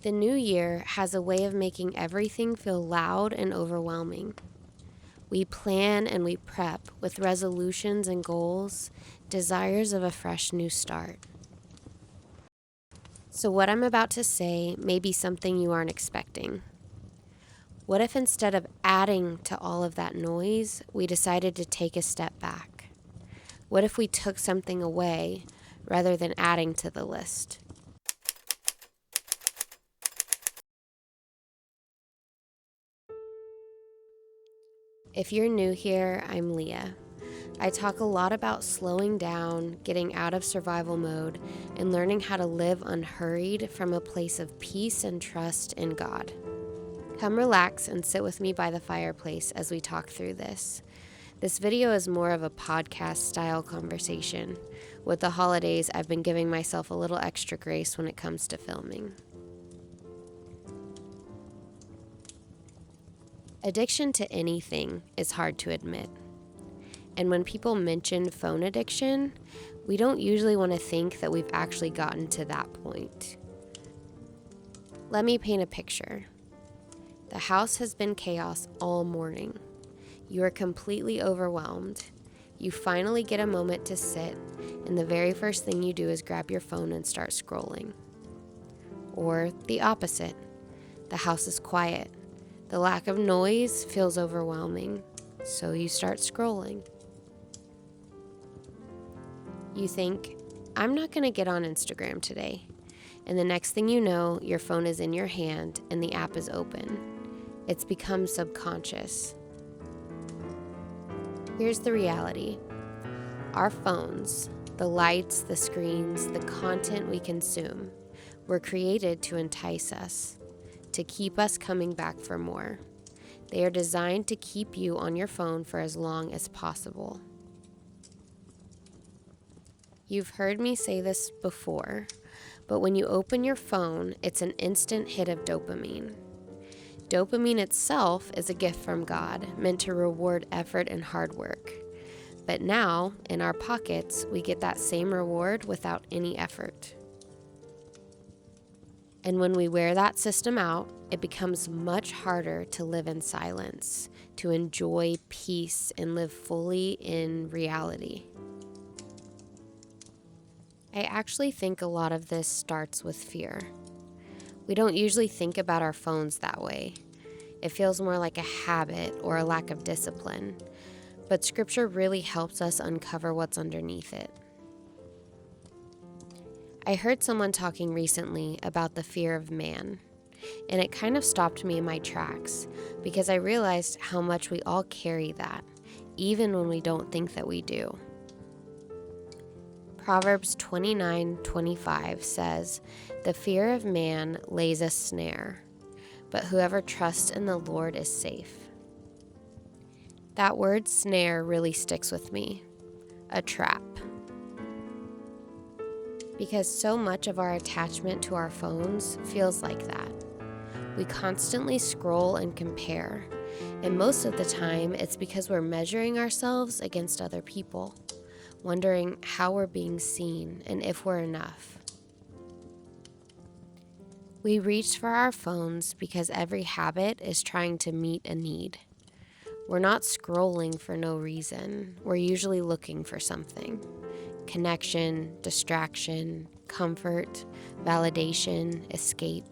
The new year has a way of making everything feel loud and overwhelming. We plan and we prep with resolutions and goals, desires of a fresh new start. So what I'm about to say may be something you aren't expecting. What if instead of adding to all of that noise, we decided to take a step back? What if we took something away rather than adding to the list? If you're new here, I'm Leah. I talk a lot about slowing down, getting out of survival mode, and learning how to live unhurried from a place of peace and trust in God. Come relax and sit with me by the fireplace as we talk through this. This video is more of a podcast-style conversation. With the holidays, I've been giving myself a little extra grace when it comes to filming. Addiction to anything is hard to admit. And when people mention phone addiction, we don't usually want to think that we've actually gotten to that point. Let me paint a picture. The house has been chaos all morning. You are completely overwhelmed. You finally get a moment to sit, and the very first thing you do is grab your phone and start scrolling. Or the opposite. The house is quiet. The lack of noise feels overwhelming, so you start scrolling. You think, I'm not going to get on Instagram today. And the next thing you know, your phone is in your hand and the app is open. It's become subconscious. Here's the reality. Our phones, the lights, the screens, the content we consume, were created to entice us, to keep us coming back for more. They are designed to keep you on your phone for as long as possible. You've heard me say this before, but when you open your phone, it's an instant hit of dopamine. Dopamine itself is a gift from God, meant to reward effort and hard work. But now, in our pockets, we get that same reward without any effort. And when we wear that system out, it becomes much harder to live in silence, to enjoy peace, and live fully in reality. I actually think a lot of this starts with fear. We don't usually think about our phones that way. It feels more like a habit or a lack of discipline, but Scripture really helps us uncover what's underneath it. I heard someone talking recently about the fear of man, and it kind of stopped me in my tracks because I realized how much we all carry that, even when we don't think that we do. Proverbs 29:25 says, "The fear of man lays a snare, but whoever trusts in the Lord is safe." That word snare really sticks with me. A trap. Because so much of our attachment to our phones feels like that. We constantly scroll and compare, and most of the time it's because we're measuring ourselves against other people, wondering how we're being seen and if we're enough. We reach for our phones because every habit is trying to meet a need. We're not scrolling for no reason. We're usually looking for something. Connection, distraction, comfort, validation, escape.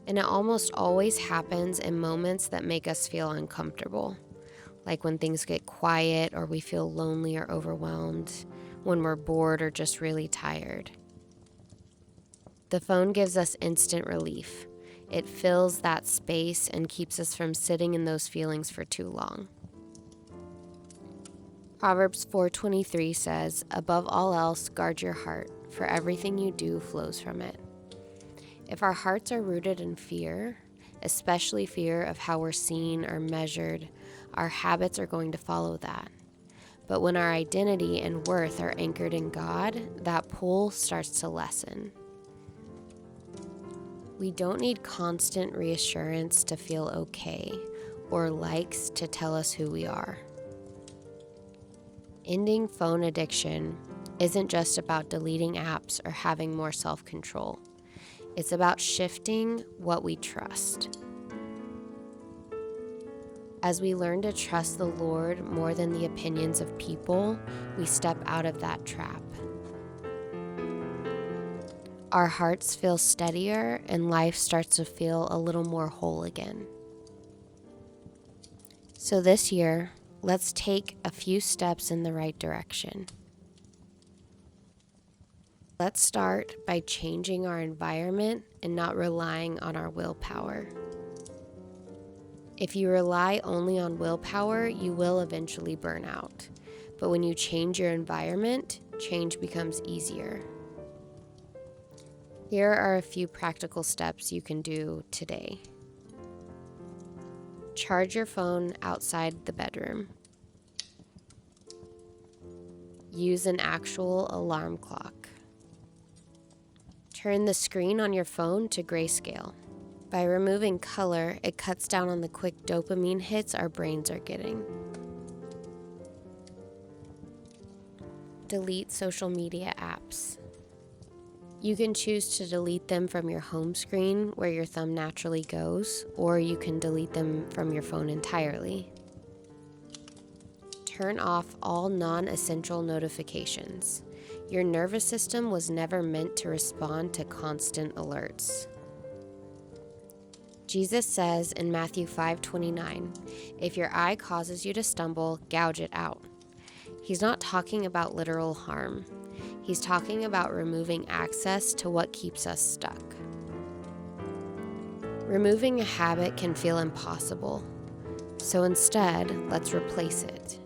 And it almost always happens in moments that make us feel uncomfortable, like when things get quiet or we feel lonely or overwhelmed, when we're bored or just really tired. The phone gives us instant relief. It fills that space and keeps us from sitting in those feelings for too long. Proverbs 4:23 says, "Above all else, guard your heart, for everything you do flows from it." If our hearts are rooted in fear, especially fear of how we're seen or measured, our habits are going to follow that. But when our identity and worth are anchored in God, that pull starts to lessen. We don't need constant reassurance to feel okay or likes to tell us who we are. Ending phone addiction isn't just about deleting apps or having more self-control. It's about shifting what we trust. As we learn to trust the Lord more than the opinions of people, we step out of that trap. Our hearts feel steadier and life starts to feel a little more whole again. So this year, let's take a few steps in the right direction. Let's start by changing our environment and not relying on our willpower. If you rely only on willpower, you will eventually burn out. But when you change your environment, change becomes easier. Here are a few practical steps you can do today. Charge your phone outside the bedroom. Use an actual alarm clock. Turn the screen on your phone to grayscale. By removing color, it cuts down on the quick dopamine hits our brains are getting. Delete social media apps. You can choose to delete them from your home screen where your thumb naturally goes, or you can delete them from your phone entirely. Turn off all non-essential notifications. Your nervous system was never meant to respond to constant alerts. Jesus says in Matthew 5:29, if your eye causes you to stumble, gouge it out. He's not talking about literal harm. He's talking about removing access to what keeps us stuck. Removing a habit can feel impossible, so instead, let's replace it.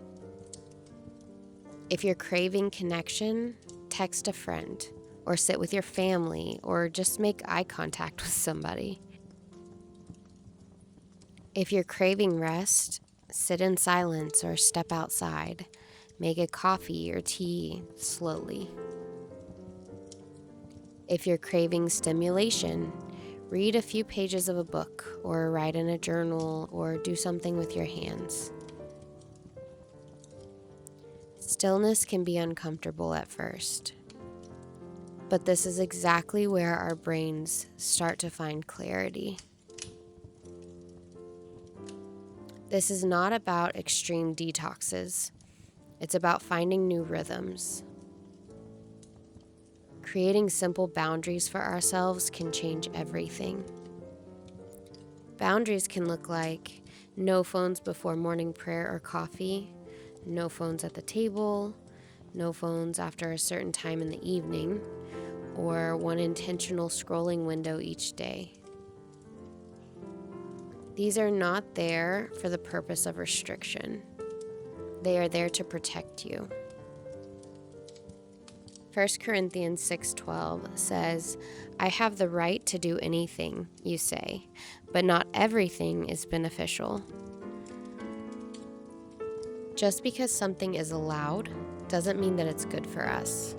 If you're craving connection, text a friend, or sit with your family, or just make eye contact with somebody. If you're craving rest, sit in silence or step outside. Make a coffee or tea slowly. If you're craving stimulation, read a few pages of a book or write in a journal or do something with your hands. Stillness can be uncomfortable at first, but this is exactly where our brains start to find clarity. This is not about extreme detoxes. It's about finding new rhythms. Creating simple boundaries for ourselves can change everything. Boundaries can look like no phones before morning prayer or coffee, no phones at the table, no phones after a certain time in the evening, or one intentional scrolling window each day. These are not there for the purpose of restriction. They are there to protect you. 1 Corinthians 6:12 says, I have the right to do anything, you say, but not everything is beneficial. Just because something is allowed doesn't mean that it's good for us.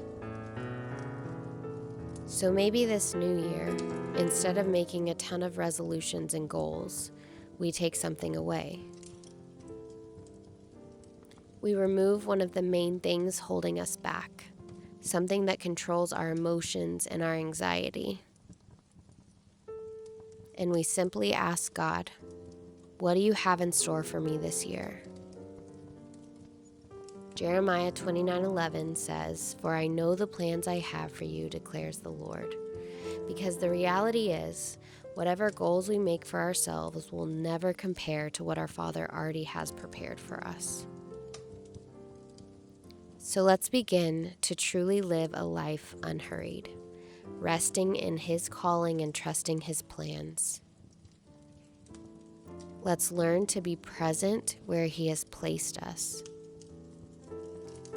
So maybe this new year, instead of making a ton of resolutions and goals, we take something away. We remove one of the main things holding us back, something that controls our emotions and our anxiety. And we simply ask God, what do you have in store for me this year? Jeremiah 29:11 says, for I know the plans I have for you, declares the Lord. Because the reality is, whatever goals we make for ourselves will never compare to what our Father already has prepared for us. So let's begin to truly live a life unhurried, resting in His calling and trusting His plans. Let's learn to be present where He has placed us.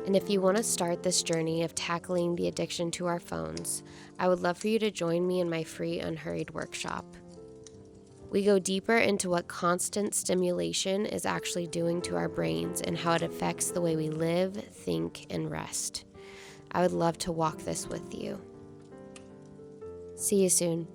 And if you want to start this journey of tackling the addiction to our phones, I would love for you to join me in my free Unhurried workshop. We go deeper into what constant stimulation is actually doing to our brains and how it affects the way we live, think, and rest. I would love to walk this with you. See you soon.